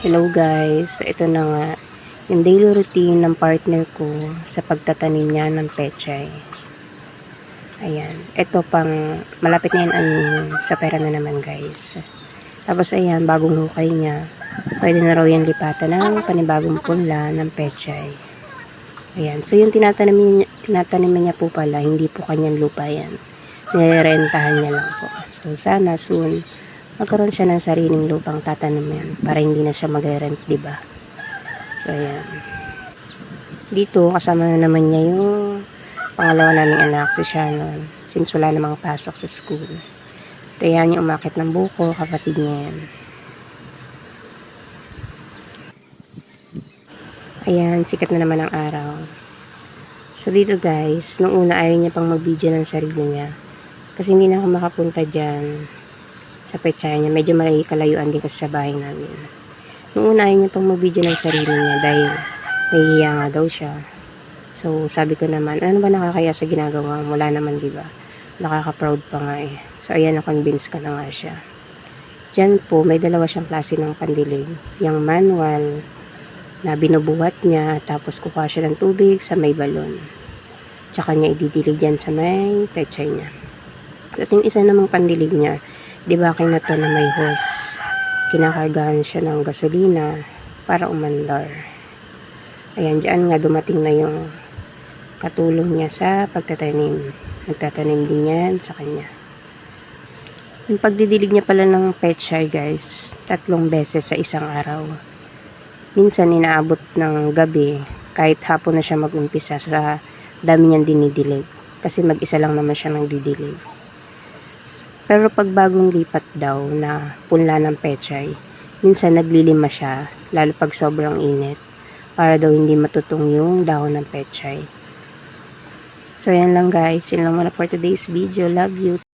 Hello guys, ito na nga yung daily routine ng partner ko sa pagtatanim niya ng pechay. Ayan, ito pang malapit na yan sa pera na naman guys. Tapos ayan, bagong hukay niya, pwede na raw yan lipatan ng panibagong punla ng pechay. Ayan, so yung tinatanim niya po pala, hindi po kanyang lupa yan. Nirerentahan niya lang po. So sana soon magkaroon siya ng sariling lupang tatanimin para hindi na siya mag-rent, diba? So, ayan. Dito, kasama na naman niya yung pangalawa naming anak, si Shannon. Since wala namang pasok sa school. Ito yan yung umakit ng buko, kapatid niya yan. Ayan, sikat na naman ang araw. So, dito guys, nung una ayaw niya pang mag-video ng sarili niya. Kasi hindi na ako makapunta dyan sa pechay niya. Medyo kalayuan din kasi sa bahay namin. Nung una, niya pang mag-video ng sarili niya dahil nahihiya nga daw siya. So, sabi ko naman, ano ba nakakaya sa ginagawa? Wala naman, diba? Nakaka-proud pa nga eh. So, ayan, na-convince ko na nga siya. Diyan po, may dalawa siyang klase ng pandilig. Yung manual na binubuhat niya, tapos kukuha siya ng tubig sa may balon. Tsaka niya ididilig dyan sa may pechay niya. Tapos yung isa namang pandilig niya, di ba na to na may hose, kinakargahan siya ng gasolina para umandar. Ayan, dyan nga dumating na yung katulong niya sa pagtatanim. Nagtatanim din yan sa kanya. Yung pagdidilig niya pala ng pechay guys, 3 beses sa isang araw. Minsan inaabot ng gabi, kahit hapon na siya mag-umpisa sa dami niyang dinidilig. Kasi mag-isa lang naman siya nagdidilig. Pero pag bagong lipat daw na punla ng pechay, minsan naglilima siya, lalo pag sobrang init, para daw hindi matutong yung dahon ng pechay. So yan lang guys, yun lang muna for today's video. Love you.